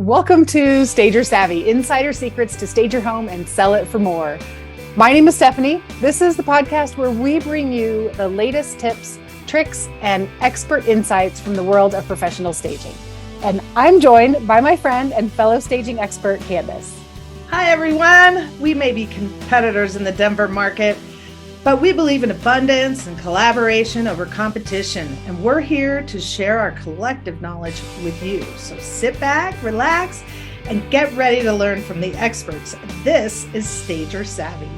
Welcome to Stager Savvy, insider secrets to stage your home and sell it for more. My name is Stephanie. This is the podcast where we bring you the latest tips, tricks, and expert insights from the world of professional staging. And I'm joined by my friend and fellow staging expert, Kandice. Hi, everyone. We may be competitors in the Denver market, but we believe in abundance and collaboration over competition, and we're here to share our collective knowledge with you. So sit back, relax, and get ready to learn from the experts. This is Stager Savvy.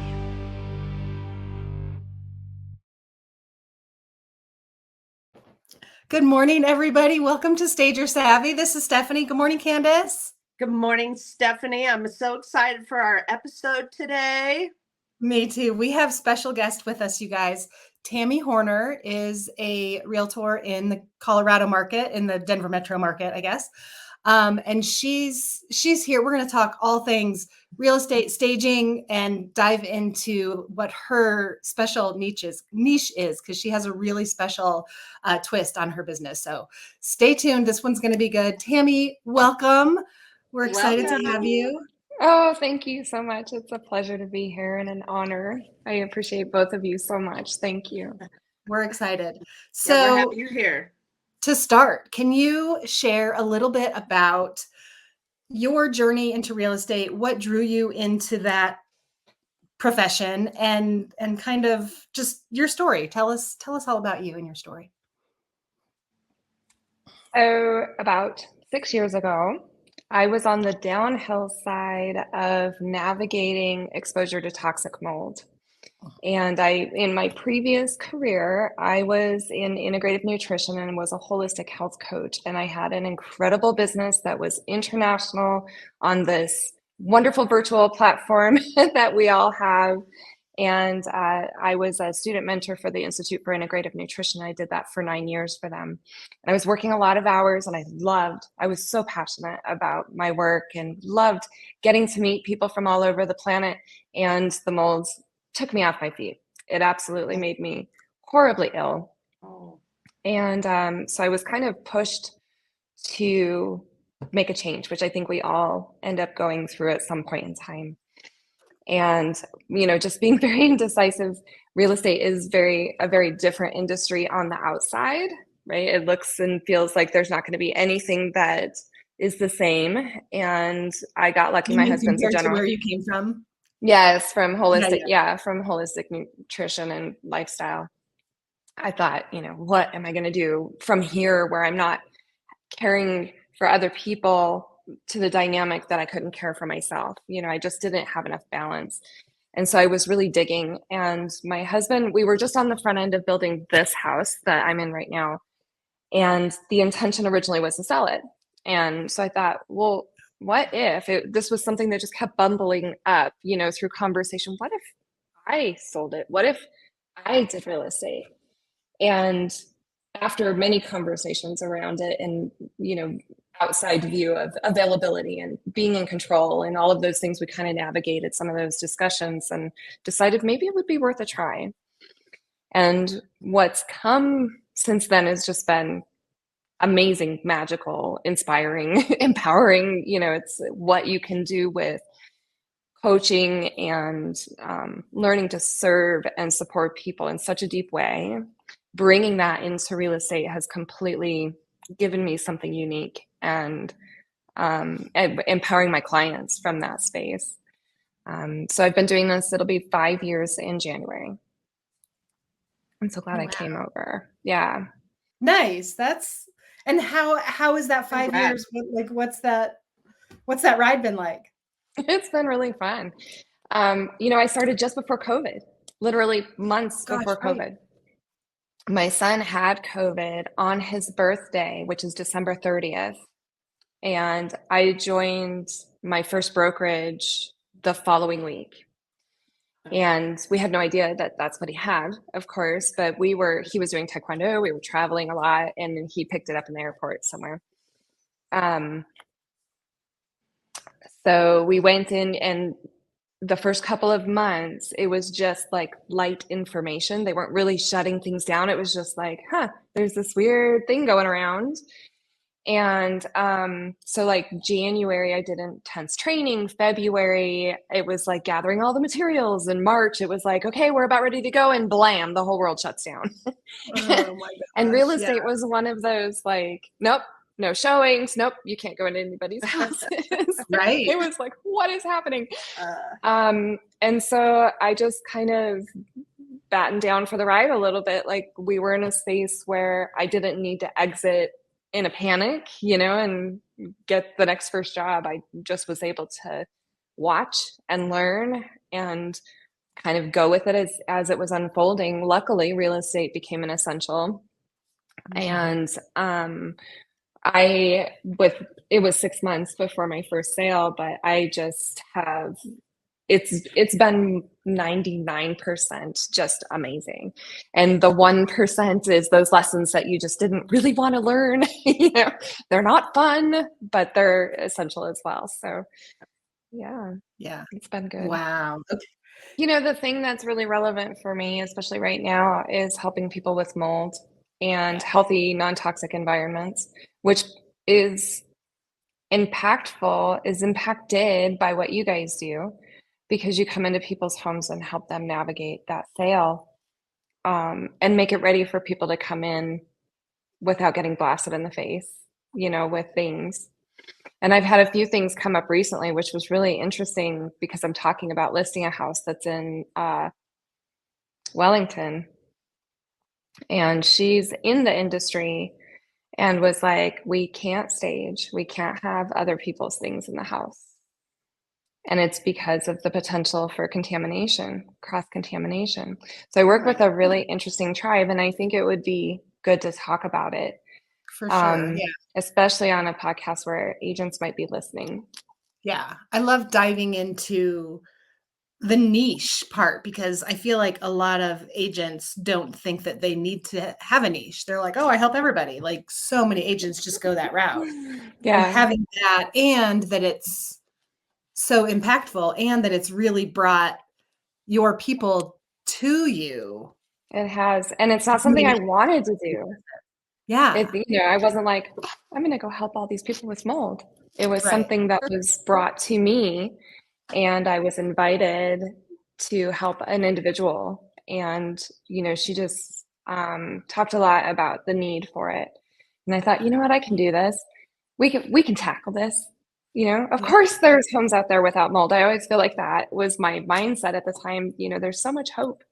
Good morning, everybody. Welcome to Stager Savvy. This is Stephanie. Good morning, Kandice. Good morning, Stephanie. I'm so excited for our episode today. Me too. We have special guest with us, you guys. Tammy Hoerner is a realtor in the Colorado market, in the Denver metro market, I guess. And she's here. We're going to talk all things real estate staging and dive into what her special niche is because she has a really special twist on her business. So stay tuned. This one's going to be good. Tammy, welcome. We're excited to have you. Oh, thank you so much. It's a pleasure to be here and an honor. I appreciate both of you so much. Thank you. We're excited. So we're happy you're here. To start, can you share a little bit about your journey into real estate? What drew you into that profession and kind of just your story? Tell us all about you and your story. So about 6 years ago, I was on the downhill side of navigating exposure to toxic mold. And in my previous career, I was in integrative nutrition and was a holistic health coach. And I had an incredible business that was international on this wonderful virtual platform that we all have. And I was a student mentor for the Institute for Integrative Nutrition. I did that for 9 years for them. And I was working a lot of hours and I was so passionate about my work and loved getting to meet people from all over the planet. And the molds took me off my feet. It absolutely made me horribly ill. Oh. And so I was kind of pushed to make a change, which I think we all end up going through at some point in time. And, just being very indecisive, real estate is a very different industry on the outside, right? It looks and feels like there's not going to be anything that is the same. And I got lucky. My husband's a general. Where you came from? Yes, from holistic, from holistic nutrition and lifestyle. I thought, what am I going to do from here where I'm not caring for other people to the dynamic that I couldn't care for myself? I just didn't have enough balance. And so I was really digging. And my husband, we were just on the front end of building this house that I'm in right now. And the intention originally was to sell it. And so I thought, well, what if this was something that just kept bumbling up, through conversation? What if I sold it? What if I did real estate? And after many conversations around it and, outside view of availability and being in control and all of those things, we kind of navigated some of those discussions and decided maybe it would be worth a try. And what's come since then has just been amazing, magical, inspiring, empowering. It's what you can do with coaching and learning to serve and support people in such a deep way. Bringing that into real estate has completely given me something unique and empowering my clients from that space. So I've been doing this. It'll be 5 years in January. I'm so glad I came over. Yeah. Nice. And how is that 5 years? What's that ride been like? It's been really fun. I started just before COVID, literally months before COVID. My son had COVID on his birthday, which is December 30th. And I joined my first brokerage the following week. And we had no idea that that's what he had, of course, but he was doing Taekwondo. We were traveling a lot and he picked it up in the airport somewhere. So we went in, and the first couple of months, it was just like light information. They weren't really shutting things down. It was just like, there's this weird thing going around. And so like January, I did intense training. February, it was like gathering all the materials. In March, it was like, okay, we're about ready to go. And blam, the whole world shuts down. Oh my And real gosh, yeah. estate was one of those like, nope, no showings. Nope, you can't go into anybody's houses. Right. It was like, what is happening? And so I just kind of battened down for the ride a little bit. Like we were in a space where I didn't need to exit in a panic, you know, and get the next first job. I just was able to watch and learn and kind of go with it as it was unfolding. Luckily, real estate became an essential. And it was 6 months before my first sale, but I just have it's been 99% just amazing. And the 1% is those lessons that you just didn't really want to learn. You know, they're not fun, but they're essential as well. So yeah, it's been good. Wow. Okay. You know, the thing that's really relevant for me, especially right now, is helping people with mold and healthy, non-toxic environments, which is impacted by what you guys do, because you come into people's homes and help them navigate that sale, and make it ready for people to come in without getting blasted in the face, you know, with things. And I've had a few things come up recently, which was really interesting because I'm talking about listing a house that's in Wellington. And she's in the industry and was like, we can't stage, we can't have other people's things in the house. And it's because of the potential for contamination, cross-contamination. So I work with a really interesting tribe, and I think it would be good to talk about it. For sure. Especially on a podcast where agents might be listening. Yeah. I love diving into the niche part because I feel like a lot of agents don't think that they need to have a niche. They're like, oh, I help everybody. Like so many agents just go that route. Yeah. And having that, and that it's so impactful, and that it's really brought your people to you. It has. And it's not something I wanted to do. Yeah. I wasn't like, I'm going to go help all these people with mold. It was something that was brought to me, and I was invited to help an individual. And, you know, she just talked a lot about the need for it. And I thought, you know what, I can do this. We can tackle this. You know, of course there's homes out there without mold. I always feel like that was my mindset at the time. You know, there's so much hope.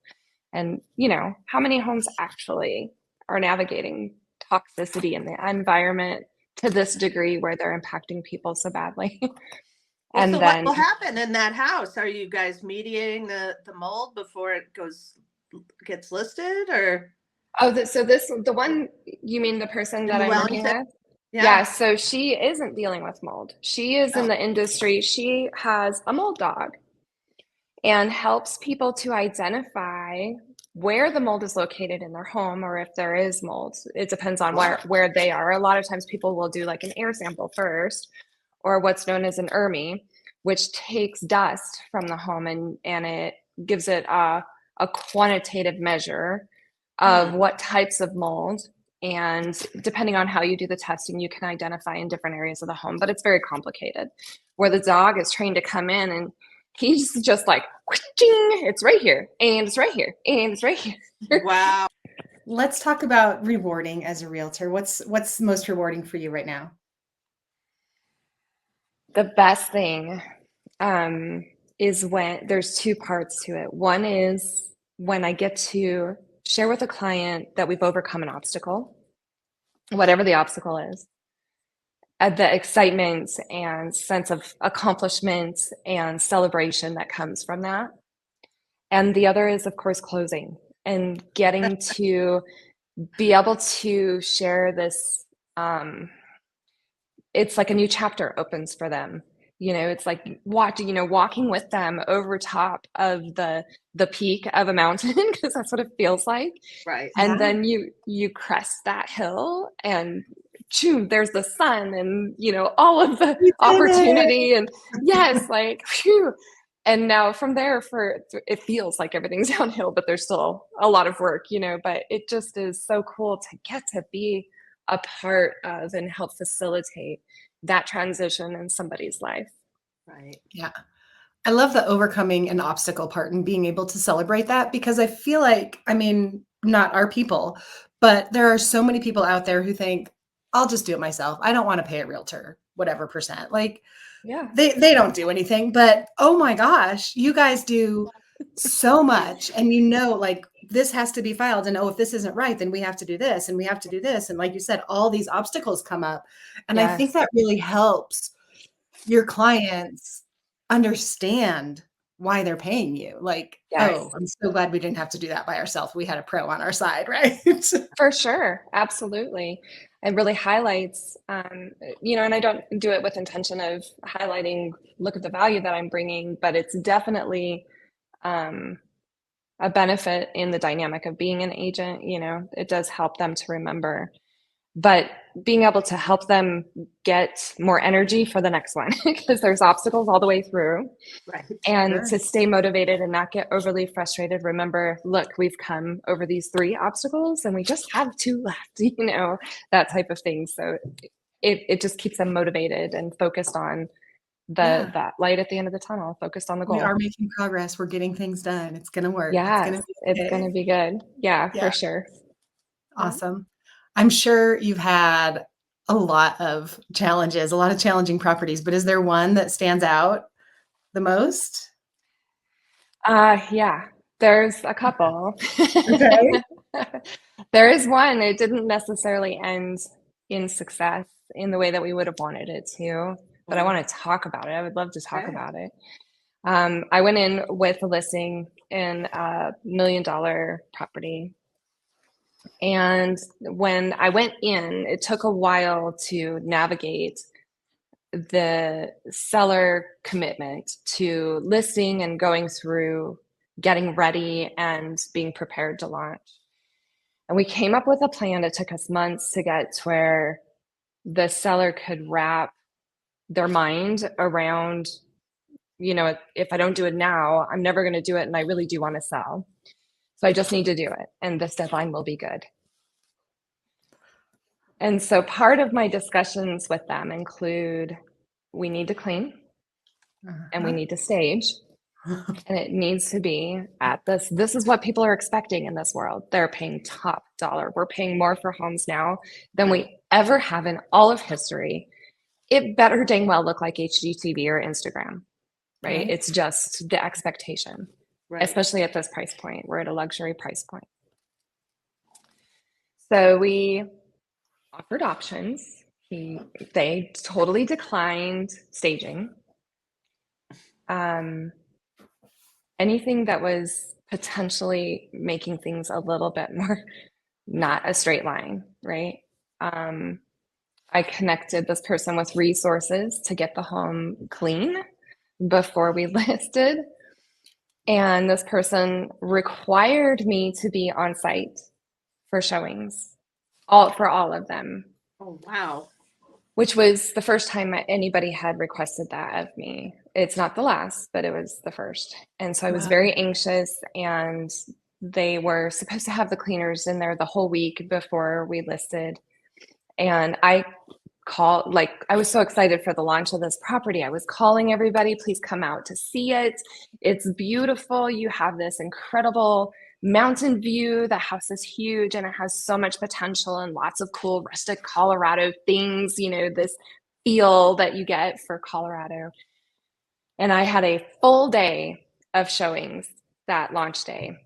And, you know, how many homes actually are navigating toxicity in the environment to this degree where they're impacting people so badly? And so then what will happen in that house? Are you guys mediating the mold before it gets listed, or? Oh, the one, you mean the person that I'm working with? Yeah, so she isn't dealing with mold. She is in the industry. She has a mold dog and helps people to identify where the mold is located in their home, or if there is mold. It depends on where they are. A lot of times people will do like an air sample first, or what's known as an ERMI, which takes dust from the home and it gives it a quantitative measure of what types of mold. And depending on how you do the testing, you can identify in different areas of the home, but it's very complicated. Where the dog is trained to come in and he's just like, it's right here, and it's right here, and it's right here. Wow. Let's talk about rewarding as a realtor. What's most rewarding for you right now? The best thing is when there's two parts to it. One is when I get to share with a client that we've overcome an obstacle, whatever the obstacle is, the excitement and sense of accomplishment and celebration that comes from that. And the other is, of course, closing and getting to be able to share this. It's like a new chapter opens for them. You know, it's like walking with them over top of the peak of a mountain, because that's what it feels like. Right. And then you crest that hill and there's the sun and, you know, all of the opportunity and like, phew. And now from there it feels like everything's downhill, but there's still a lot of work, you know, but it just is so cool to get to be a part of and help facilitate that transition in somebody's life. Right. Yeah. I love the overcoming an obstacle part and being able to celebrate that, because I feel like, I mean, not our people, but there are so many people out there who think, I'll just do it myself. I don't want to pay a realtor, whatever percent. Like, Yeah. they don't do anything, but oh my gosh, you guys do so much. And like, this has to be filed, and if this isn't right, then we have to do this and we have to do this. And like you said, all these obstacles come up. And I think that really helps your clients understand why they're paying you. Like, oh, I'm so glad we didn't have to do that by ourselves. We had a pro on our side, right? For sure. Absolutely. It really highlights, and I don't do it with intention of highlighting, look at the value that I'm bringing, but it's definitely a benefit in the dynamic of being an agent. It does help them to remember, but being able to help them get more energy for the next one, because there's obstacles all the way through. Right. And to stay motivated and not get overly frustrated. Remember, look, we've come over these 3 obstacles and we just have 2 left, that type of thing. So it just keeps them motivated and focused on that light at the end of the tunnel, focused on the goal. We are making progress. We're getting things done. It's going to work. Yeah, it's going to be good. Yeah, for sure. Awesome. I'm sure you've had a lot of challenges, a lot of challenging properties, but is there one that stands out the most? Yeah, there's a couple. Okay. There is one. It didn't necessarily end in success in the way that we would have wanted it to, but I want to talk about it. I would love to talk about it. I went in with a listing in a $1 million property. And when I went in, it took a while to navigate the seller commitment to listing and going through getting ready and being prepared to launch. And we came up with a plan. It took us months to get to where the seller could wrap their mind around, if I don't do it now, I'm never going to do it. And I really do want to sell. So I just need to do it. And this deadline will be good. And so part of my discussions with them include, we need to clean and we need to stage. And it needs to be at this is what people are expecting in this world. They're paying top dollar. We're paying more for homes now than we ever have in all of history. It better dang well look like HGTV or Instagram, right? It's just the expectation, especially at this price point. We're at a luxury price point. So we offered options. They totally declined staging. Anything that was potentially making things a little bit more not a straight line, right? I connected this person with resources to get the home clean before we listed. And this person required me to be on site for showings, for all of them. Oh, wow. Which was the first time anybody had requested that of me. It's not the last, but it was the first. And so I was very anxious, and they were supposed to have the cleaners in there the whole week before we listed. And I was so excited for the launch of this property. I was calling everybody, please come out to see it. It's beautiful. You have this incredible mountain view. The house is huge and it has so much potential and lots of cool rustic Colorado things, this feel that you get for Colorado. And I had a full day of showings that launch day.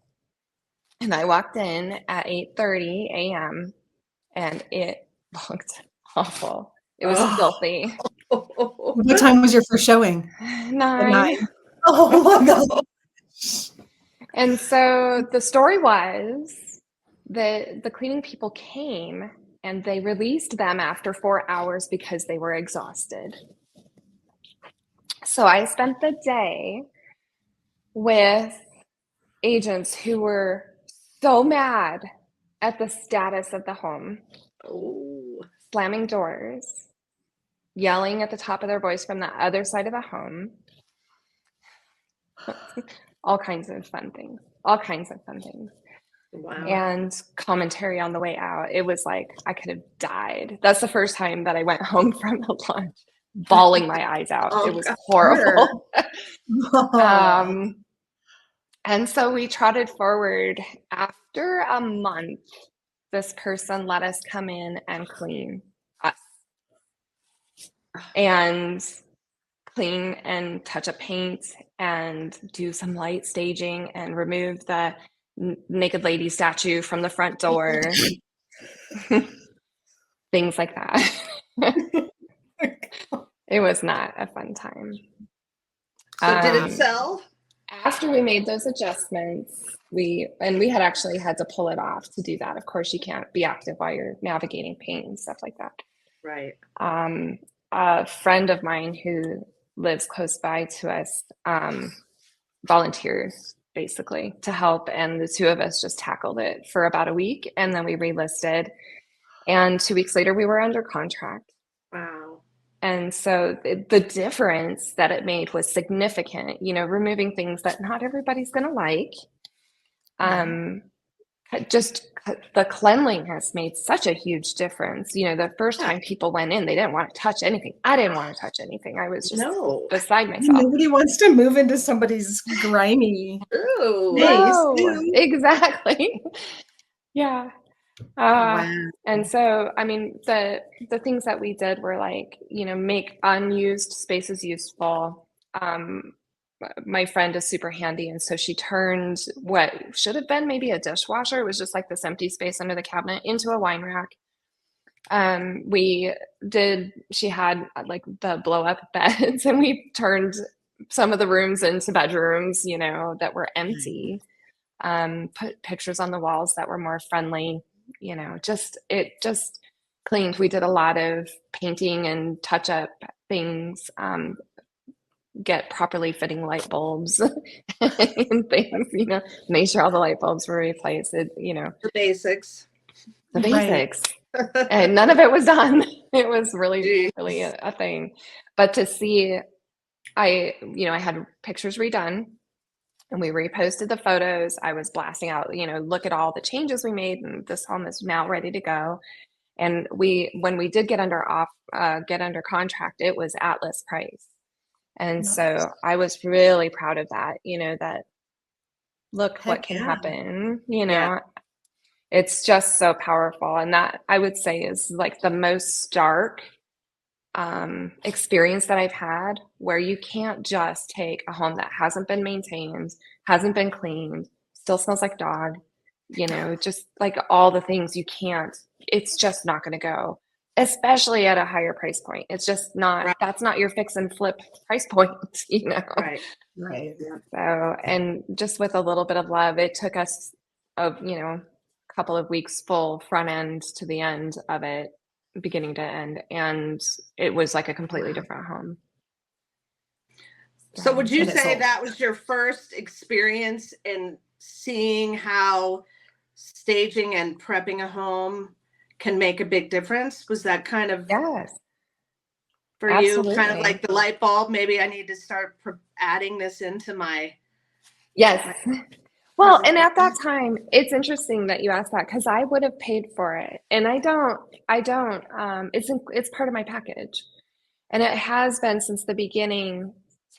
And I walked in at 8:30 a.m. and it looked awful. It was filthy. What time was your first showing? 9. Oh my God. And so the story was that the cleaning people came and they released them after 4 hours because they were exhausted. So I spent the day with agents who were so mad at the status of the home, slamming doors, yelling at the top of their voice from the other side of the home. All kinds of fun things. Wow. and commentary on the way out. It was like I could have died. That's the first time that I went home from the lunch bawling my eyes out. Oh, it was horrible. Oh. And so we trotted forward. After a month, this person let us come in and clean us and clean and touch up paint and do some light staging and remove the naked lady statue from the front door. Things like that. It was not a fun time. So did it sell? After we made those adjustments, we had actually had to pull it off to do that. Of course, you can't be active while you're navigating paint and stuff like that. Right. A friend of mine who lives close by to us volunteered basically to help, and the two of us just tackled it for about a week, and then we relisted, and 2 weeks later we were under contract. Wow. And so the difference that it made was significant, removing things that not everybody's going to like. Just the cleanliness made such a huge difference. The first time people went in, they didn't want to touch anything. I didn't want to touch anything. I was just beside myself. Nobody wants to move into somebody's grimy space. No, exactly. Yeah. Wow. And so, I mean, the things that we did were like, make unused spaces useful. My friend is super handy, and so she turned what should have been maybe a dishwasher, it was just like this empty space under the cabinet, into a wine rack. She had like the blow up beds, and we turned some of the rooms into bedrooms, that were empty. Put pictures on the walls that were more friendly, it just cleaned. We did a lot of painting and touch up things, get properly fitting light bulbs and things, make sure all the light bulbs were replaced, the basics. And none of it was done. It was really a thing. But to see, I had pictures redone, and we reposted the photos. I was blasting out, look at all the changes we made, and this home is now ready to go. And when we did get under contract, it was at list price. And so I was really proud of that, that look what can happen, It's just so powerful. And that, I would say, is like the most stark experience that I've had, where you can't just take a home that hasn't been maintained, hasn't been cleaned, still smells like dog, just like all the things. It's just not going to go, especially at a higher price point. It's just not, that's not your fix and flip price point, Right. So, and just with a little bit of love, it took us a couple of weeks full front end to the end of it, beginning to end, and it was like a completely different home. So would you say that was your first experience in seeing how staging and prepping a home can make a big difference? Was that kind of for absolutely. You, kind of like the light bulb? Maybe I need to start adding this into my Well, and at that time, it's interesting that you asked that, because I would have paid for it, and I don't, it's part of my package, and it has been since the beginning.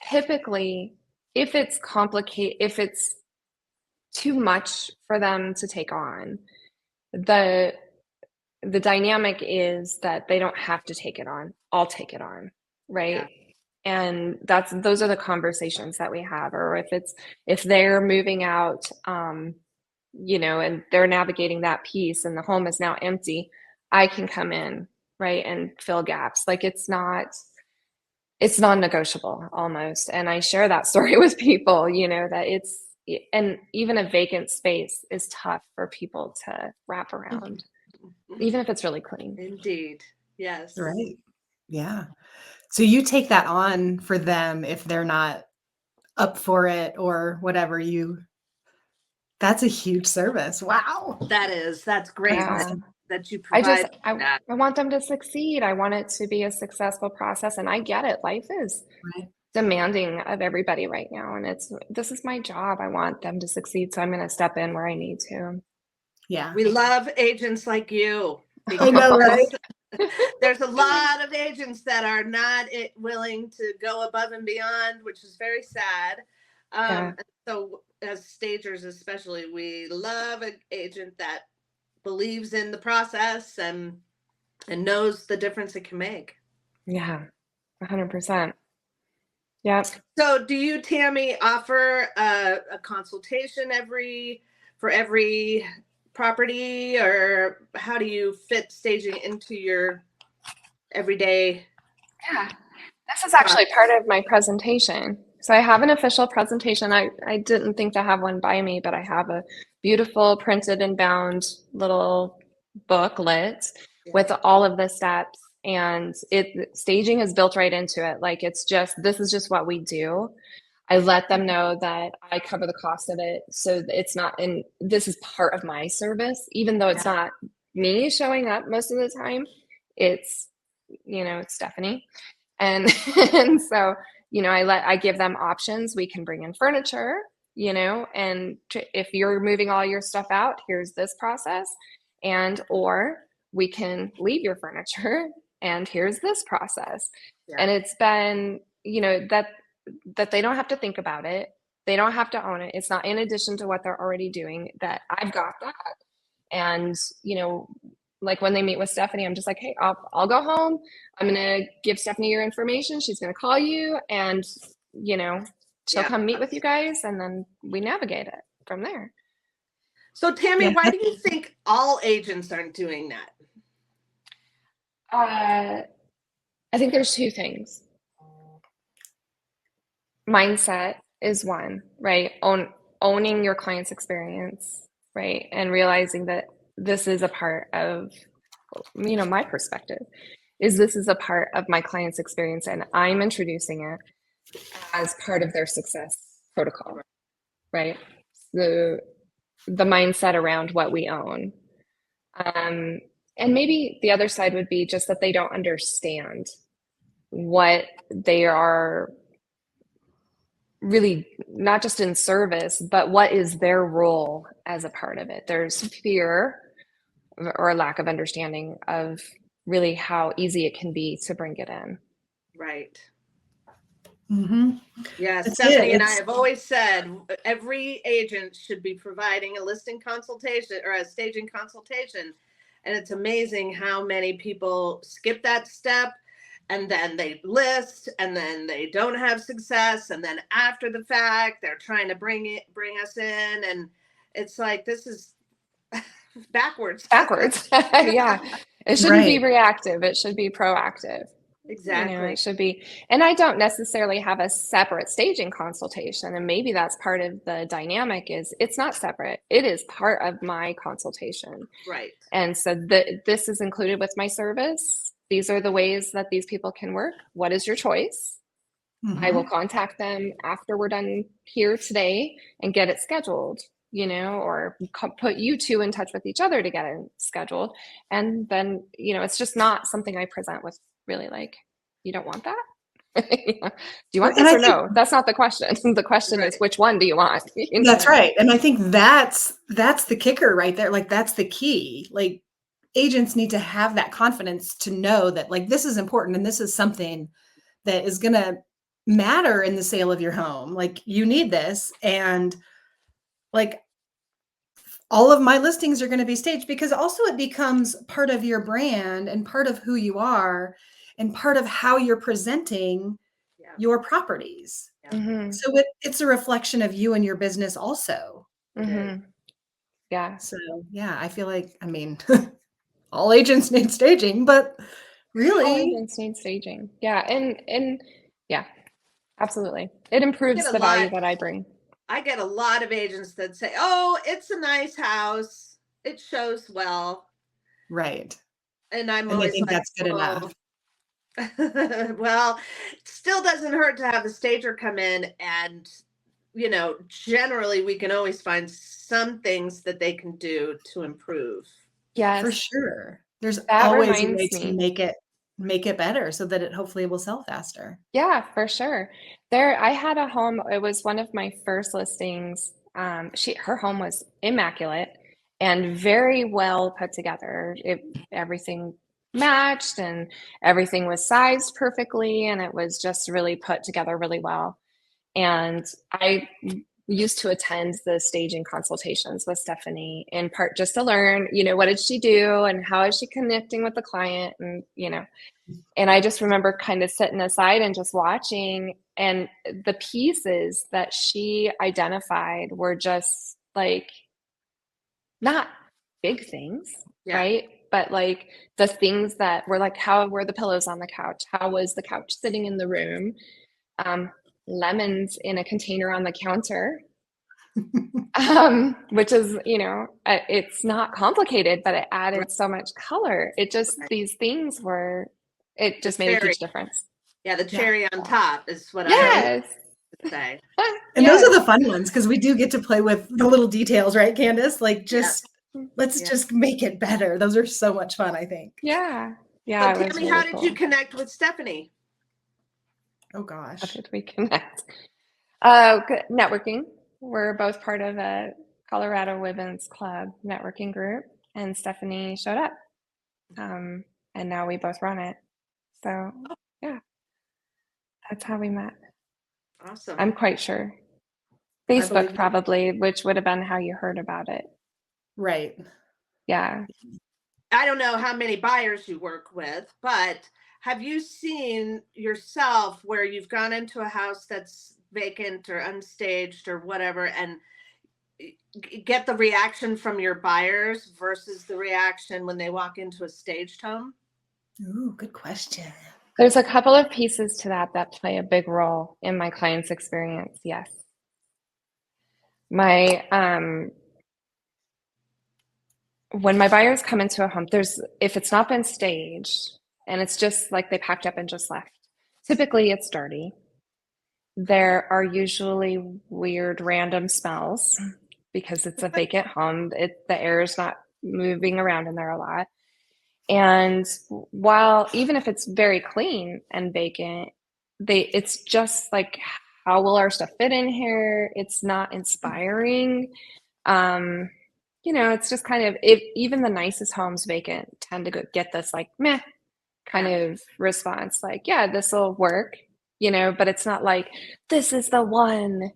Typically, if it's complicated, if it's too much for them to take on, the dynamic is that they don't have to take it on. I'll take it on, right? Yeah. And those are the conversations that we have. Or if they're moving out, and they're navigating that piece, and the home is now empty, I can come in, right, and fill gaps. Like it's non-negotiable almost. And I share that story with people, that and even a vacant space is tough for people to wrap around, even if it's really clean. Indeed. Yes. Right. Yeah. So you take that on for them if they're not up for it or whatever. That's a huge service. Wow. That's great. That you provide. I want them to succeed. I want it to be a successful process. And I get it. Life is demanding of everybody right now. And this is my job. I want them to succeed. So I'm going to step in where I need to. Yeah. We love agents like you. I know, right? There's a lot of agents that are not willing to go above and beyond, which is very sad. So as stagers especially, we love an agent that believes in the process and knows the difference it can make. Yeah, 100%. Yeah. So do you, Tammy, offer a consultation for every property, or how do you fit staging into your everyday? Yeah, this is actually part of my presentation. So I have an official presentation. I didn't think to have one by me, but I have a beautiful printed and bound little booklet with all of the steps, and staging is built right into it. Like this is just what we do. I let them know that I cover the cost of it. So it's not, and this is part of my service, even though it's not me showing up most of the time. It's, it's Stephanie. And, and so, I give them options. We can bring in furniture, and if you're moving all your stuff out, here's this process. Or we can leave your furniture and here's this process. Yeah. And it's been, that they don't have to think about it. They don't have to own it. It's not in addition to what they're already doing, that I've got that. And, like when they meet with Stephanie, I'm just like, hey, I'll go home. I'm going to give Stephanie your information. She's going to call you and, she'll come meet with you guys, and then we navigate it from there. So Tammy, why do you think all agents aren't doing that? I think there's two things. Mindset is one, right? Owning your client's experience, right? And realizing that this is a part of, my perspective is this is a part of my client's experience, and I'm introducing it as part of their success protocol, right? The mindset around what we own. And maybe the other side would be just that they don't understand what they are really, not just in service, but what is their role as a part of it. There's fear or a lack of understanding of really how easy it can be to bring it in. Right. Mm-hmm. Yeah, Stephanie and I have always said every agent should be providing a listing consultation or a staging consultation. And it's amazing how many people skip that step, and then they list, and then they don't have success, and then after the fact they're trying to bring us in, and it's like, this is backwards. Yeah, it shouldn't be reactive, it should be proactive. Exactly. It should be. And I don't necessarily have a separate staging consultation, and maybe that's part of the dynamic. Is it's not separate, it is part of my consultation, right? And so this is included with my service. These are the ways that these people can work. What is your choice? Mm-hmm. I will contact them after we're done here today and get it scheduled, or put you two in touch with each other to get it scheduled. And then, it's just not something I present with really like, you don't want that? Do you want this or no? That's not the question. The question is, which one do you want? That's right. And I think that's the kicker right there. Like, that's the key. Like, agents need to have that confidence to know that, like, this is important and this is something that is going to matter in the sale of your home. Like, you need this. And like, all of my listings are going to be staged, because also it becomes part of your brand and part of who you are and part of how you're presenting your properties. Mm-hmm. So it's a reflection of you and your business also. Mm-hmm. Yeah. So yeah, I feel like, I mean, all agents need staging, but really all agents need staging. Yeah. And yeah, absolutely. It improves the value that I bring. I get a lot of agents that say, oh, it's a nice house, it shows well. Right. And I'm always think like, that's good enough. Well, it still doesn't hurt to have the stager come in, and generally we can always find some things that they can do to improve. Yeah, for sure. There's always a way to make it better so that it hopefully will sell faster. Yeah, for sure. I had a home, it was one of my first listings. Her home was immaculate, and very well put together. Everything matched and everything was sized perfectly, and it was just really put together really well. And I used to attend the staging consultations with Stephanie, in part just to learn, what did she do and how is she connecting with the client, and and I just remember kind of sitting aside and just watching, and the pieces that she identified were just like not big things, right? But like the things that were like, how were the pillows on the couch? How was the couch sitting in the room? Lemons in a container on the counter, which is, it's not complicated, but it added so much color. It just, these things it just made a huge difference. Yeah, the cherry on top is what I would say. And those are the fun ones, because we do get to play with the little details, right, Candice? Like, let's just make it better. Those are so much fun, I think. Yeah. So, Tammy, how did you connect with Stephanie? Oh gosh. How did we connect? Networking. We're both part of a Colorado Women's Club networking group, and Stephanie showed up. And now we both run it. So yeah, that's how we met. Awesome. I'm quite sure. Facebook probably, which would have been how you heard about it. Right. Yeah. I don't know how many buyers you work with, but have you seen yourself where you've gone into a house that's vacant or unstaged or whatever, and get the reaction from your buyers versus the reaction when they walk into a staged home? Ooh, good question. There's a couple of pieces to that play a big role in my client's experience. Yes. When my buyers come into a home, if it's not been staged and it's just like they packed up and just left, typically it's dirty. There are usually weird random smells because it's a vacant home. The air is not moving around in there a lot. And while even if it's very clean and vacant, it's just like, how will our stuff fit in here? It's not inspiring. It's just kind of, even the nicest homes vacant tend to get this like meh kind of response, like, yeah, this will work, but it's not like, this is the one,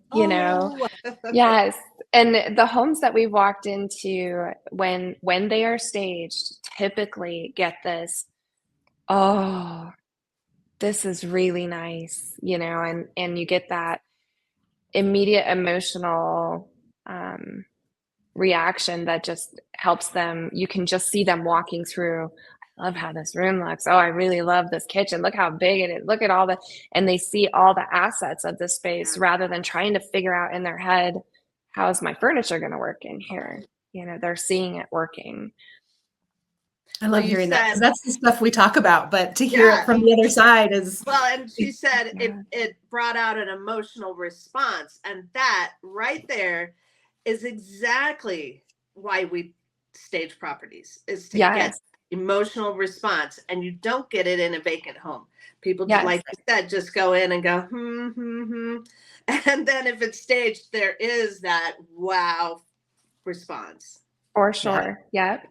Yes. And the homes that we've walked into when they are staged typically get this, oh, this is really nice, and you get that immediate emotional reaction that just helps them. You can just see them walking through. I love how this room looks. Oh, I really love this kitchen. Look how big it is. Look at and they see all the assets of this space rather than trying to figure out in their head, how is my furniture going to work in here? They're seeing it working. I love hearing that, because that's the stuff we talk about, but to hear it from the other side is. Well, and she said it brought out an emotional response, and that right there is exactly why we stage properties, is to get emotional response, and you don't get it in a vacant home. People, like you said, just go in and go, and then if it's staged, there is that wow response. For sure. Yeah.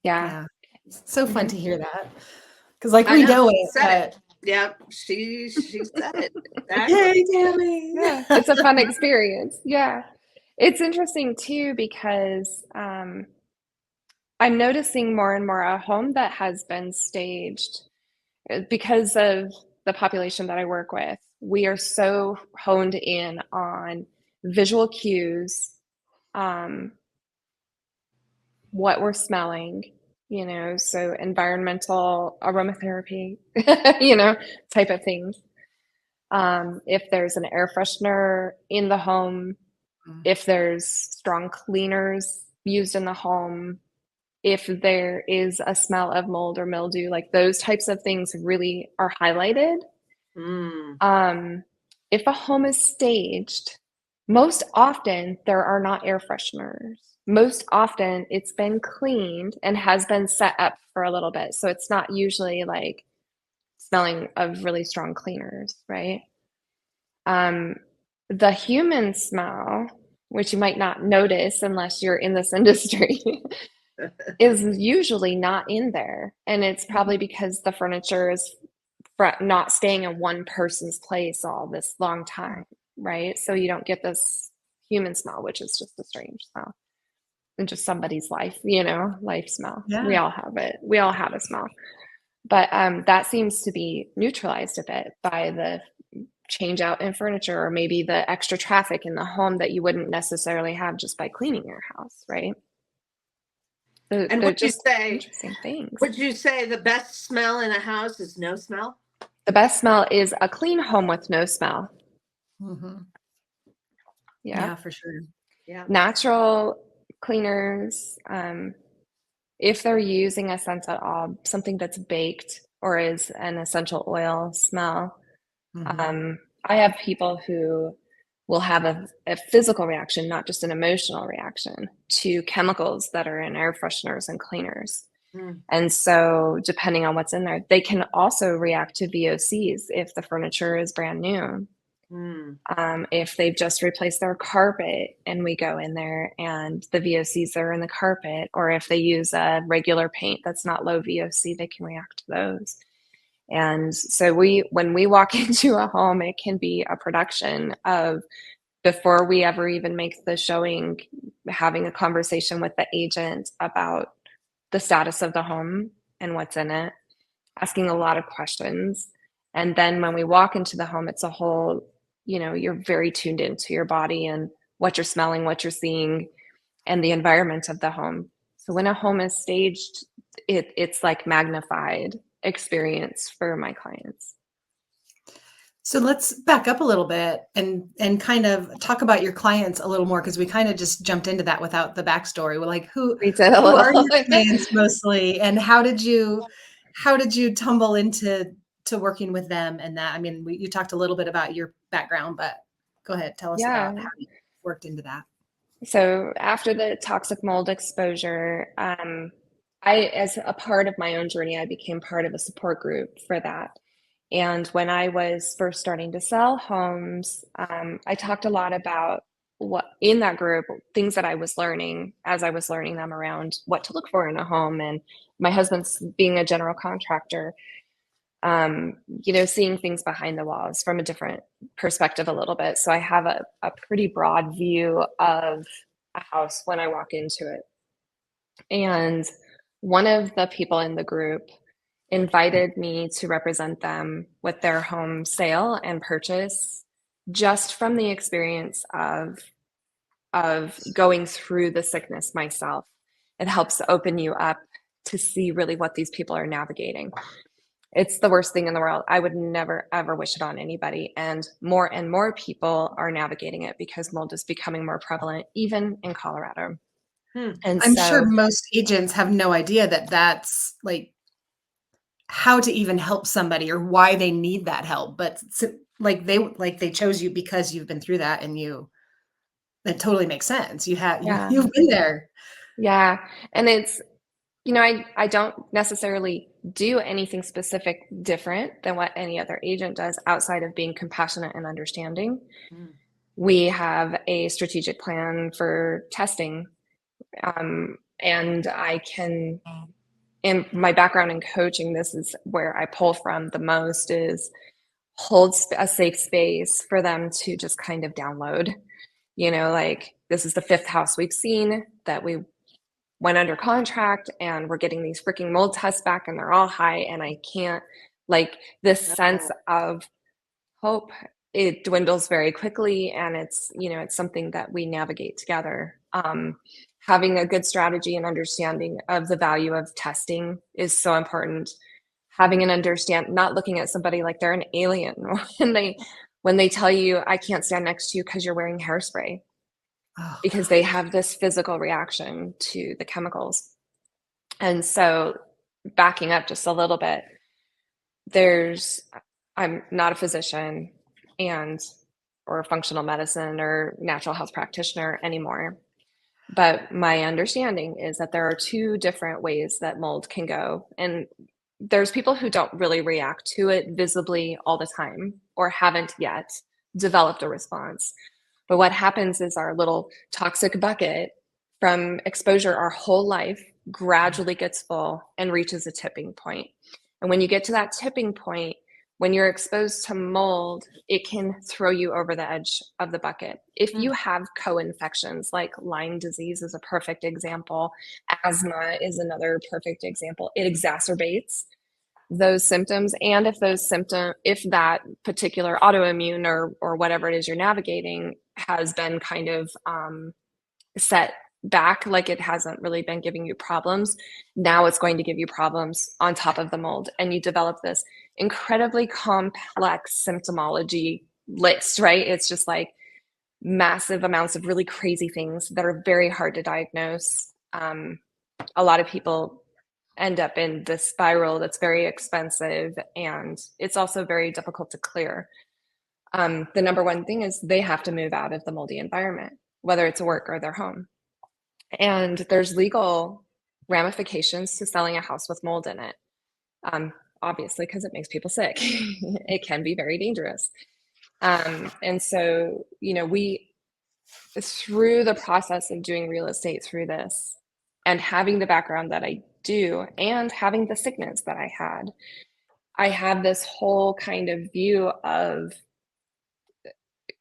Yeah. It's so fun to hear that, because like we know it. But... Yep, she said it. Yay, Tammy. Yeah, it's a fun experience. Yeah. It's interesting too, because I'm noticing more and more a home that has been staged, because of the population that I work with. We are so honed in on visual cues, what we're smelling, so environmental aromatherapy, type of things. If there's an air freshener in the home, if there's strong cleaners used in the home, if there is a smell of mold or mildew, like those types of things really are highlighted. If a home is staged, most often there are not air fresheners. Most often it's been cleaned and has been set up for a little bit. So it's not usually like smelling of really strong cleaners, right? The human smell which you might not notice unless you're in this industry, is usually not in there. And it's probably because the furniture is not staying in one person's place all this long time, right? So you don't get this human smell, which is just a strange smell. And just somebody's life, life smell. Yeah. We all have it. We all have a smell. But that seems to be neutralized a bit by the change out in furniture, or maybe the extra traffic in the home that you wouldn't necessarily have just by cleaning your house, right? And they're just interesting things. Would you say the best smell in a house is no smell? The best smell is a clean home with no smell. Mm-hmm. Yeah, for sure. Yeah. Natural cleaners, if they're using a scent at all, something that's baked or is an essential oil smell. Mm-hmm. I have people who will have a physical reaction, not just an emotional reaction, to chemicals that are in air fresheners and cleaners. And so depending on what's in there, they can also react to VOCs if the furniture is brand new. If they've just replaced their carpet and we go in there and the VOCs are in the carpet, or if they use a regular paint that's not low VOC, they can react to those. And so when we walk into a home, it can be a production of, before we ever even make the showing, having a conversation with the agent about the status of the home and what's in it, asking a lot of questions. And then when we walk into the home, it's a whole, you're very tuned into your body and what you're smelling, what you're seeing, and the environment of the home. So when a home is staged, it's like magnified experience for my clients. So let's back up a little bit and kind of talk about your clients a little more, because we kind of just jumped into that without the backstory. We're like, who are your clients mostly, and how did you tumble into working with them and that? I mean, you talked a little bit about your background, but go ahead, tell us about how you worked into that. So after the toxic mold exposure, as a part of my own journey, I became part of a support group for that. And when I was first starting to sell homes, I talked a lot about what in that group, things that I was learning as I was learning them around what to look for in a home. And my husband's being a general contractor, seeing things behind the walls from a different perspective a little bit. So I have a pretty broad view of a house when I walk into it. And one of the people in the group invited me to represent them with their home sale and purchase, just from the experience of going through the sickness myself. It helps open you up to see really what these people are navigating. It's the worst thing in the world. I would never, ever wish it on anybody. And more people are navigating it because mold is becoming more prevalent, even in Colorado. And I'm sure most agents have no idea that that's like how to even help somebody or why they need that help. But they chose you because you've been through that, and that totally makes sense. You've been there. Yeah. And it's, I don't necessarily do anything specific different than what any other agent does outside of being compassionate and understanding. We have a strategic plan for testing. And I can, in my background in coaching, this is where I pull from the most, is hold a safe space for them to just kind of download, like, this is the 5th house we've seen that we went under contract, and we're getting these freaking mold tests back and they're all high. And I can't, this sense of hope, it dwindles very quickly. And it's, it's something that we navigate together. Having a good strategy and understanding of the value of testing is so important. Having not looking at somebody like they're an alien when they tell you, I can't stand next to you because you're wearing hairspray. Because they have this physical reaction to the chemicals. And so backing up just a little bit, I'm not a physician or a functional medicine or natural health practitioner anymore. But my understanding is that there are 2 different ways that mold can go. And there's people who don't really react to it visibly all the time, or haven't yet developed a response. But what happens is our little toxic bucket from exposure our whole life gradually gets full and reaches a tipping point. And when you get to that tipping point, when you're exposed to mold, it can throw you over the edge of the bucket. If you have co-infections, like Lyme disease is a perfect example, asthma is another perfect example, it exacerbates those symptoms. And if that particular autoimmune or whatever it is you're navigating has been kind of set back, like it hasn't really been giving you problems, now it's going to give you problems on top of the mold. And you develop this incredibly complex symptomology list, right? It's just like massive amounts of really crazy things that are very hard to diagnose. A lot of people end up in this spiral that's very expensive, and it's also very difficult to clear. The number one thing is they have to move out of the moldy environment, whether it's work or their home. And there's legal ramifications to selling a house with mold in it. Obviously, because it makes people sick. It can be very dangerous. And so, we, through the process of doing real estate through this and having the background that I do and having the sickness that I have this whole kind of view of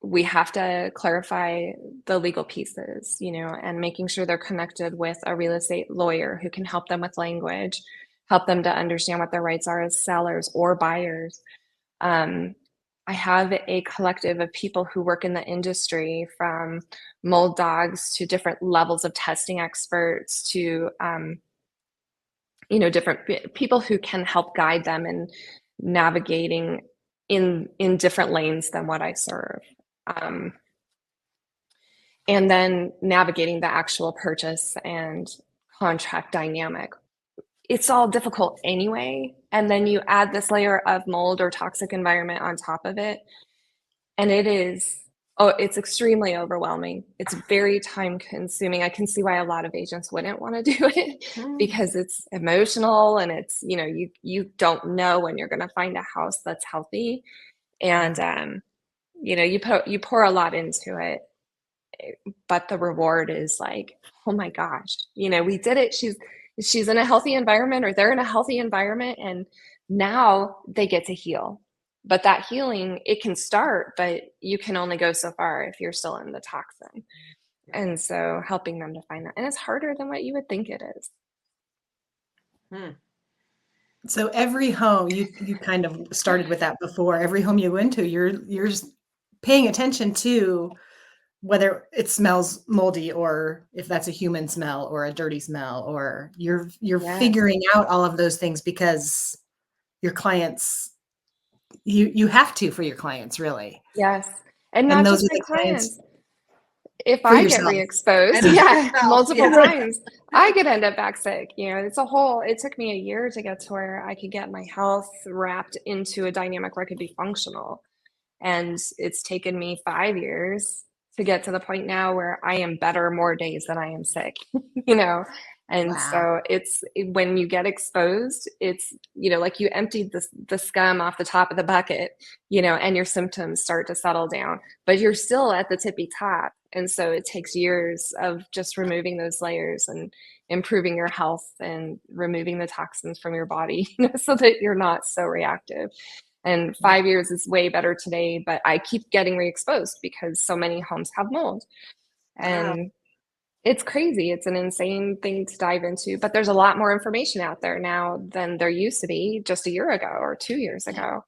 we have to clarify the legal pieces, and making sure they're connected with a real estate lawyer who can help them with language, help them to understand what their rights are as sellers or buyers. I have a collective of people who work in the industry, from mold dogs to different levels of testing experts to, different people who can help guide them in navigating in different lanes than what I serve. And then navigating the actual purchase and contract dynamic. It's all difficult anyway. And then you add this layer of mold or toxic environment on top of it. And it's extremely overwhelming. It's very time consuming. I can see why a lot of agents wouldn't want to do it because it's emotional and it's, you don't know when you're going to find a house that's healthy. And, you pour a lot into it, but the reward is like, oh my gosh, we did it. She's in a healthy environment, or they're in a healthy environment, and now they get to heal. But that healing, it can start, but you can only go so far if you're still in the toxin. And so helping them to find that, and it's harder than what you would think it is. So every home, you kind of started with that before. Every home you go into, you're paying attention to whether it smells moldy, or if that's a human smell or a dirty smell, or you're Yes. figuring out all of those things because your clients, you have to for your clients, really. Yes. And not those just are my the clients clients. If for I yourself. get re-exposed, multiple times, I could end up back sick. It took me a year to get to where I could get my health wrapped into a dynamic where I could be functional. And it's taken me 5 years to get to the point now where I am better more days than I am sick, And Wow. so when you get exposed, it's, like you emptied the scum off the top of the bucket, and your symptoms start to settle down, but you're still at the tippy top. And so it takes years of just removing those layers and improving your health and removing the toxins from your body, so that you're not so reactive. And 5 years is way better today, but I keep getting re-exposed because so many homes have mold. And it's crazy. It's an insane thing to dive into, but there's a lot more information out there now than there used to be just a year ago or 2 years ago.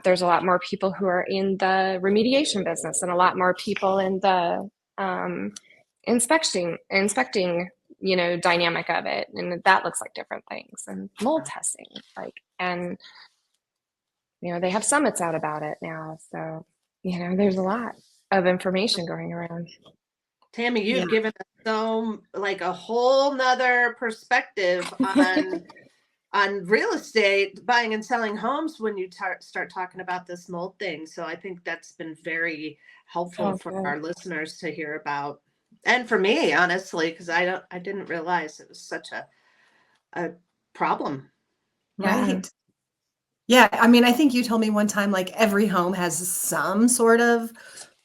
There's a lot more people who are in the remediation business, and a lot more people in the inspecting, dynamic of it. And that looks like different things, and mold testing, and they have summits out about it now. So, there's a lot of information going around. Tammy, you've given us a whole nother perspective on real estate, buying and selling homes when you start talking about this mold thing. So I think that's been very helpful for our listeners to hear about. And for me, honestly, because I didn't realize it was such a problem. Right. Yeah. I mean, I think you told me one time, like every home has some sort of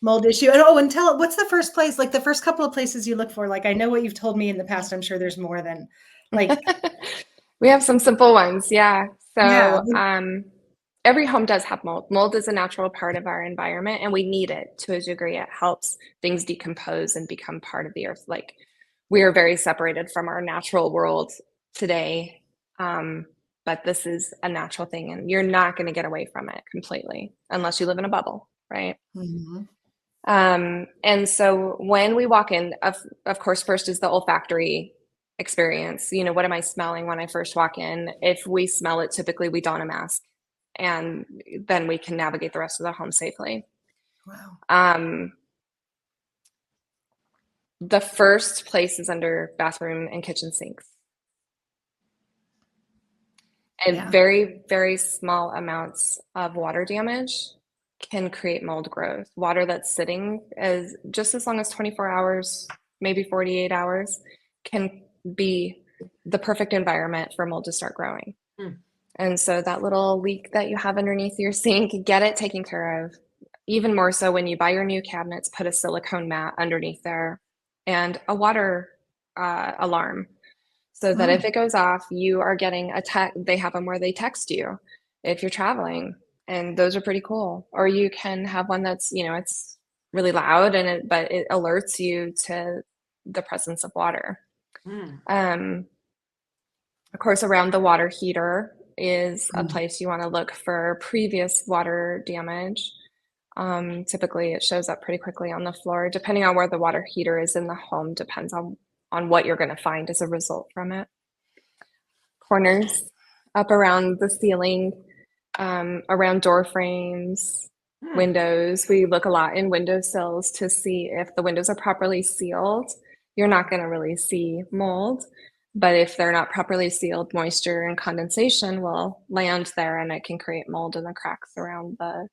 mold issue. And tell what's the first place, like the first couple of places you look for? Like, I know what you've told me in the past. I'm sure there's more than like. We have some simple ones. Yeah. Yeah. So, every home does have mold. Mold is a natural part of our environment, and we need it to a degree. It helps things decompose and become part of the earth. Like, we are very separated from our natural world today. But this is a natural thing, and you're not going to get away from it completely unless you live in a bubble, right? Mm-hmm. And so when we walk in, of course, first is the olfactory experience. You know, what am I smelling when I first walk in? If we smell it, typically we don a mask, and then we can navigate the rest of the home safely. Wow. The first place is under bathroom and kitchen sinks. And very, very small amounts of water damage can create mold growth. Water that's sitting as just as long as 24 hours, maybe 48 hours, can be the perfect environment for mold to start growing. And so that little leak that you have underneath your sink, get it taken care of. Even more so when you buy your new cabinets, put a silicone mat underneath there and a water alarm, so that if it goes off, you are getting a text. They have them where they text you if you're traveling, and those are pretty cool. Or you can have one that's, you know, it's really loud but it alerts you to the presence of water. Of course, around the water heater is a place you want to look for previous water damage. Typically, it shows up pretty quickly on the floor. Depending on where the water heater is in the home, depends on what you're going to find as a result from it. Corners up around the ceiling, around door frames, windows. We look a lot in windowsills to see if the windows are properly sealed. You're not going to really see mold, but if they're not properly sealed, moisture and condensation will land there, and it can create mold in the cracks around the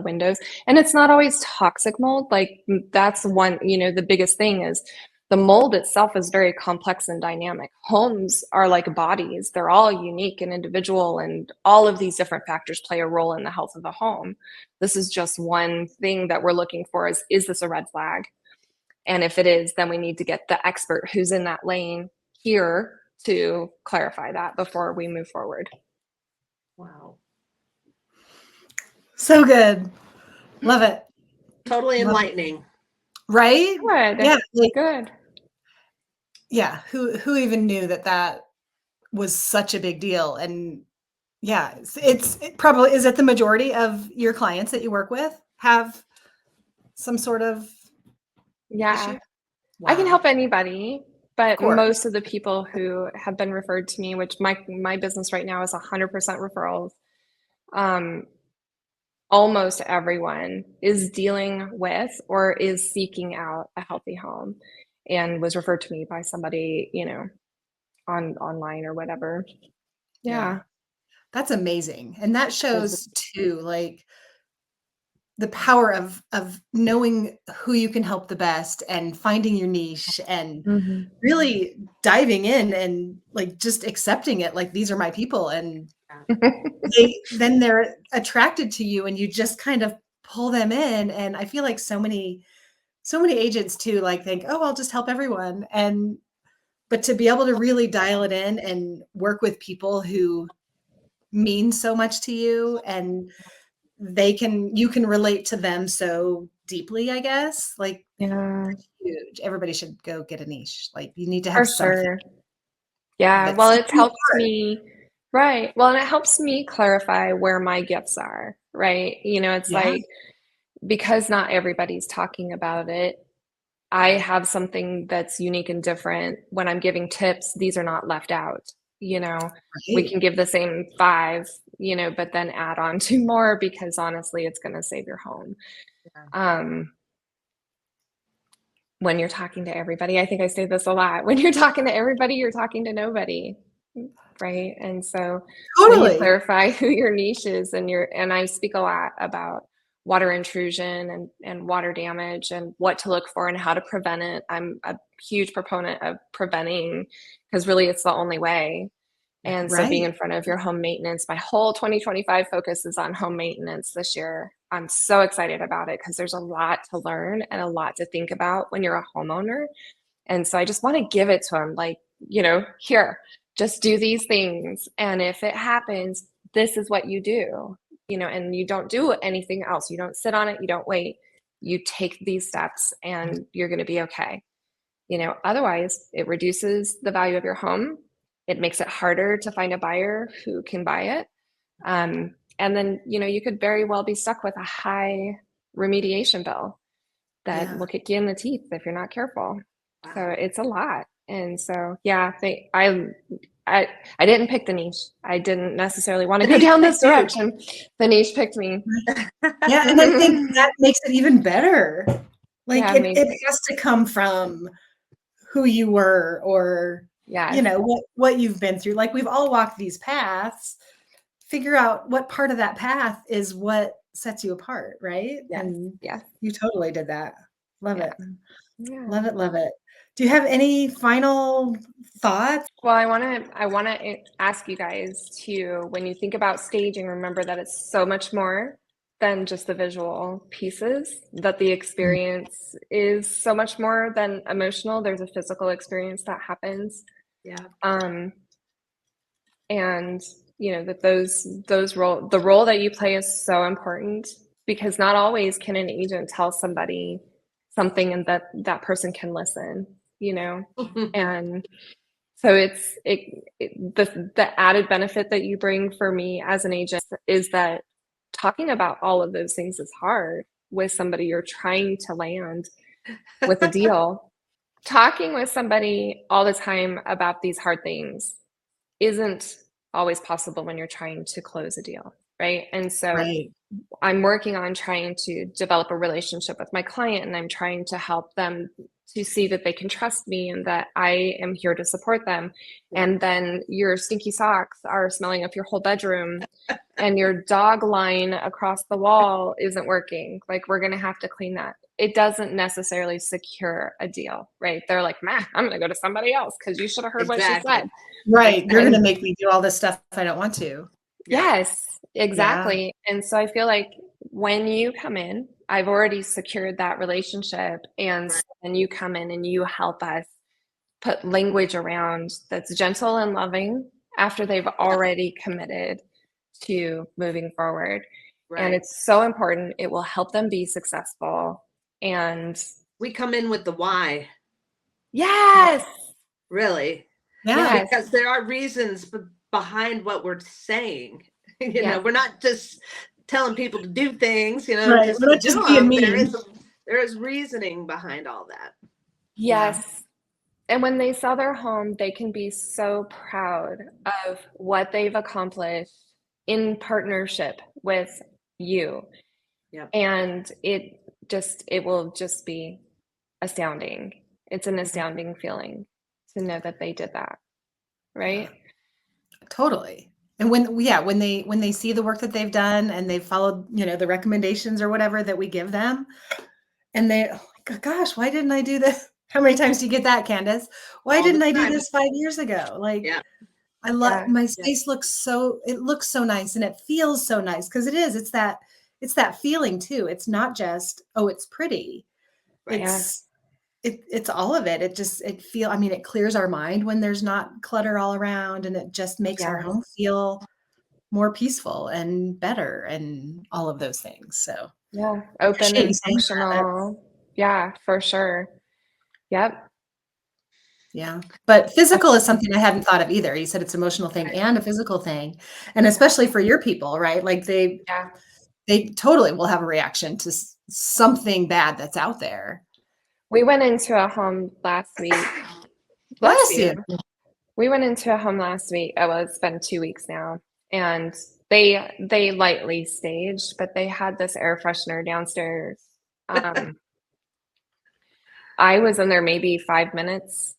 windows. And it's not always toxic mold. Like, that's one, you know, the biggest thing is the mold itself is very complex and dynamic. Homes are like bodies. They're all unique and individual, and all of these different factors play a role in the health of the home. This is just one thing that we're looking for is this a red flag? And if it is, then we need to get the expert who's in that lane here to clarify that before we move forward. Wow. So good. Love it. Totally enlightening. Right? Good. Yeah. Like, good. Yeah. Who even knew that was such a big deal? And yeah, it probably, is it the majority of your clients that you work with have some sort of issue? Wow. I can help anybody, but Course. most of the people who have been referred to me, which my business right now is 100% referrals, almost everyone is dealing with or is seeking out a healthy home and was referred to me by somebody, you know, online or whatever. Yeah. That's amazing. And that shows too, like, the power of knowing who you can help the best and finding your niche and really diving in and like just accepting it. Like, these are my people, and they're attracted to you, and you just kind of pull them in. And I feel like so many agents too, like, think, oh, I'll just help everyone. But to be able to really dial it in and work with people who mean so much to you, and you can relate to them so deeply, I guess. Like, that's huge. Everybody should go get a niche. Like, you need to have something. Sure. Yeah. Well, it's helped me. Right. Well, and it helps me clarify where my gifts are, right? You know, it's like, because not everybody's talking about it, I have something that's unique and different. When I'm giving tips, these are not left out. You know, we can give the same 5, you know, but then add on 2 more, because honestly, it's going to save your home. When you're talking to everybody, I think I say this a lot. When you're talking to everybody, you're talking to nobody. Right. And so when you clarify who your niche is, and I speak a lot about water intrusion and water damage and what to look for and how to prevent it. I'm a huge proponent of preventing, because really it's the only way. And so being in front of your home maintenance, my whole 2025 focus is on home maintenance this year. I'm so excited about it because there's a lot to learn and a lot to think about when you're a homeowner. And so I just want to give it to them, like, here, just do these things. And if it happens, this is what you do, and you don't do anything else. You don't sit on it. You don't wait. You take these steps and you're going to be okay. Otherwise it reduces the value of your home. It makes it harder to find a buyer who can buy it. And then, you could very well be stuck with a high remediation bill that will kick you in the teeth if you're not careful. Wow. So it's a lot. And so, I didn't pick the niche. I didn't necessarily want to go down this direction. The niche picked me. Yeah. And I think that makes it even better. Like it has to come from who you were, or, what you've been through. Like, we've all walked these paths. Figure out what part of that path is what sets you apart. Right. Yes. And yes, you totally did that. Love it. Yeah. Love it. Love it. Do you have any final thoughts? Well, I want to ask you guys to, when you think about staging, remember that it's so much more than just the visual pieces, that the experience is so much more than emotional. There's a physical experience that happens. Yeah. And that the role that you play is so important, because not always can an agent tell somebody something and that person can listen, and so the added benefit that you bring for me as an agent is that talking about all of those things is hard with somebody you're trying to land with a deal. Talking with somebody all the time about these hard things isn't always possible when you're trying to close a deal, right? And so I'm working on trying to develop a relationship with my client, and I'm trying to help them to see that they can trust me and that I am here to support them. And then your stinky socks are smelling up your whole bedroom and your dog line across the wall isn't working. Like, we're going to have to clean that. It doesn't necessarily secure a deal, right? They're like, I'm going to go to somebody else because you should have heard what she said. Right. You're going to make me do all this stuff I don't want to. Yes, exactly. Yeah. And so I feel like when you come in, I've already secured that relationship, and then you come in and you help us put language around that's gentle and loving after they've already committed to moving forward. Right. And it's so important. It will help them be successful. And we come in with the why. Yes. Really. Yeah. Because there are reasons behind what we're saying. We're not just telling people to do things, right. We're not just being mean. There is reasoning behind all that. Yes. Yeah. And when they sell their home, they can be so proud of what they've accomplished in partnership with you. Yep. And it will just be astounding. It's an astounding feeling to know that they did that. Right? Totally. And when they see the work that they've done and they've followed, the recommendations or whatever that we give them, and they, gosh, why didn't I do this? How many times do you get that, Kandice? Why didn't I do this 5 years ago? Like, I love my space looks so nice, and it feels so nice, because it's that feeling too. It's not just, it's pretty. Right. It's all of it. It clears our mind when there's not clutter all around, and it just makes our home feel more peaceful and better and all of those things. So open and functional. Yeah, for sure. Yep. Yeah. But physical is something I hadn't thought of either. You said it's an emotional thing and a physical thing. And especially for your people, right? Like they totally will have a reaction to something bad that's out there. We went into a home last week. Bless you. We went into a home last week. Well, it's been 2 weeks now. And they lightly staged, but they had this air freshener downstairs. I was in there maybe 5 minutes,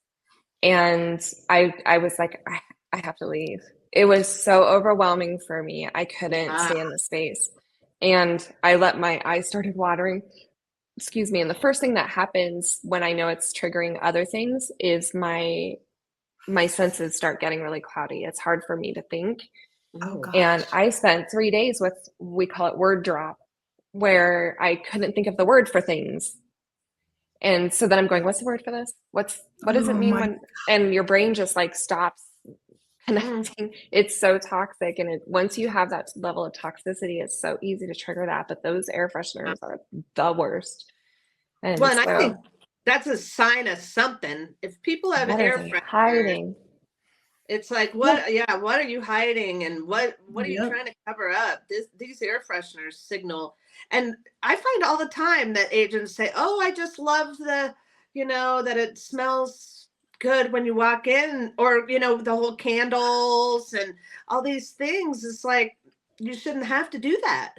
and I was like, I have to leave. It was so overwhelming for me. I couldn't stay in the space. And my eyes started watering. And the first thing that happens when I know it's triggering other things is my my senses start getting really cloudy. It's hard for me to think. Oh, gosh. And I spent 3 days with, we call it word drop, where I couldn't think of the word for things. And so then I'm going, what's the word for this? What does it mean when, and your brain just like stops connecting. It's so toxic. And once you have that level of toxicity, it's so easy to trigger that. But those air fresheners are the worst. And well, and I think that's a sign of something. If people have air fresheners, hiding, it's like, what are you hiding? And what are you trying to cover up? These air fresheners signal. And I find all the time that agents say, oh, I just love that it smells good when you walk in, or, the whole candles and all these things. It's like, you shouldn't have to do that.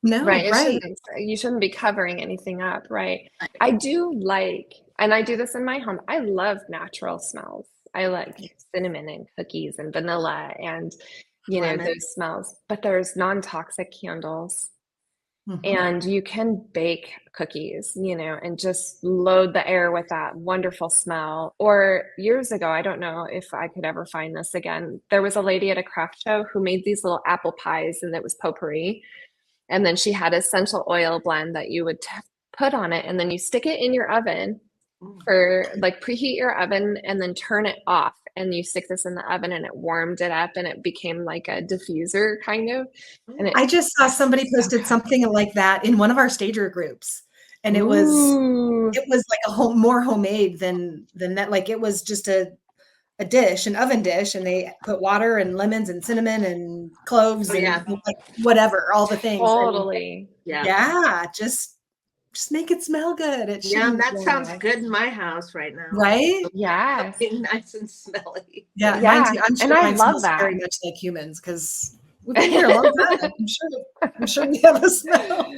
No, right. You shouldn't be covering anything up, right? I do like, and I do this in my home, I love natural smells. I like cinnamon and cookies and vanilla and, those smells. But there's non-toxic candles. Mm-hmm. And you can bake cookies, and just load the air with that wonderful smell. Or years ago, I don't know if I could ever find this again, there was a lady at a craft show who made these little apple pies, and it was potpourri. And then she had essential oil blend that you would put on it, and then you stick it in your oven for preheat your oven and then turn it off. And you stick this in the oven, and it warmed it up, and it became like a diffuser kind of. And I just saw somebody posted something like that in one of our stager groups, and it was like more homemade than that. Like, it was just a dish, an oven dish, and they put water and lemons and cinnamon and cloves and whatever, all the things. Totally. And, just make it smell good. That sounds good in my house right now. Right? Yeah. Nice and smelly. Yeah. Mine too. I'm sure mine smells very much like humans, because we've been here a long time. I'm sure we have a smell.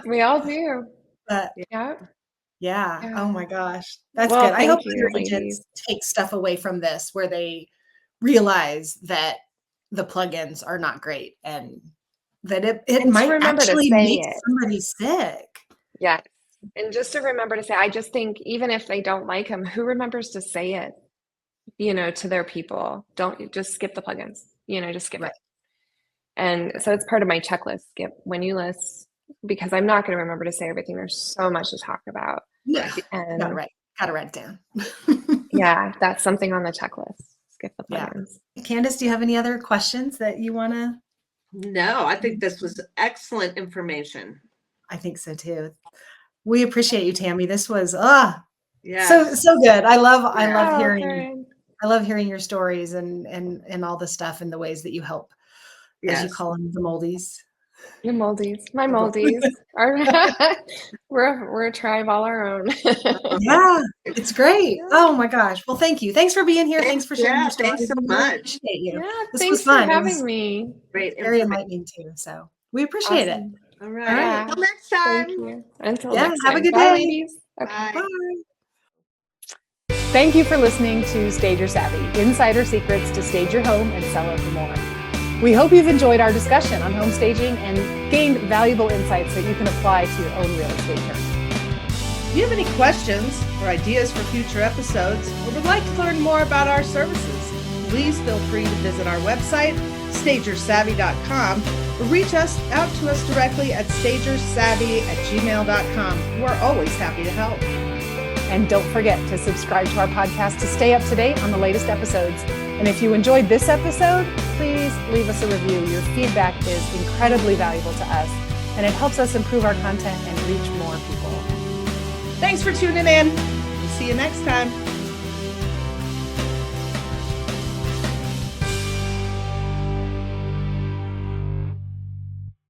We all do. But yeah. Oh my gosh. That's good. I hope your agents take stuff away from this, where they realize that the plugins are not great, and that it might actually make somebody sick. Yeah. And just to remember to say, I just think even if they don't like them, who remembers to say it, to their people? Don't just skip the plugins, just skip it. And so it's part of my checklist. Skip when you list, because I'm not going to remember to say everything. There's so much to talk about. Yeah. Gotta write it down. Yeah. That's something on the checklist. Skip the plugins. Yeah. Candice, do you have any other questions that you want to? No, I think this was excellent information. I think so too. We appreciate you, Tammy. This was so good. I love hearing your stories and all the stuff and the ways that you help, as you call them, the moldies. My moldies. We're a tribe all our own. Yeah, it's great. Oh my gosh. Well, thank you. Thanks for being here. Thanks for sharing your stories. Thanks so much. Yeah, this was fun. For having me. Great. Very enlightening too. So we appreciate it. All right. Until next time. Thank you. Until next time. Have a good day. Bye, Ladies. Okay. Bye. Thank you for listening to Stager Savvy, insider secrets to stage your home and sell it for more. We hope you've enjoyed our discussion on home staging and gained valuable insights that you can apply to your own real estate journey. If you have any questions or ideas for future episodes, or would like to learn more about our services, please feel free to visit our website, stagersavvy.com, or reach out to us directly at stagersavvy@gmail.com. We're always happy to help. And don't forget to subscribe to our podcast to stay up to date on the latest episodes. And if you enjoyed this episode, please leave us a review. Your feedback is incredibly valuable to us, and it helps us improve our content and reach more people. Thanks for tuning in. We'll see you next time.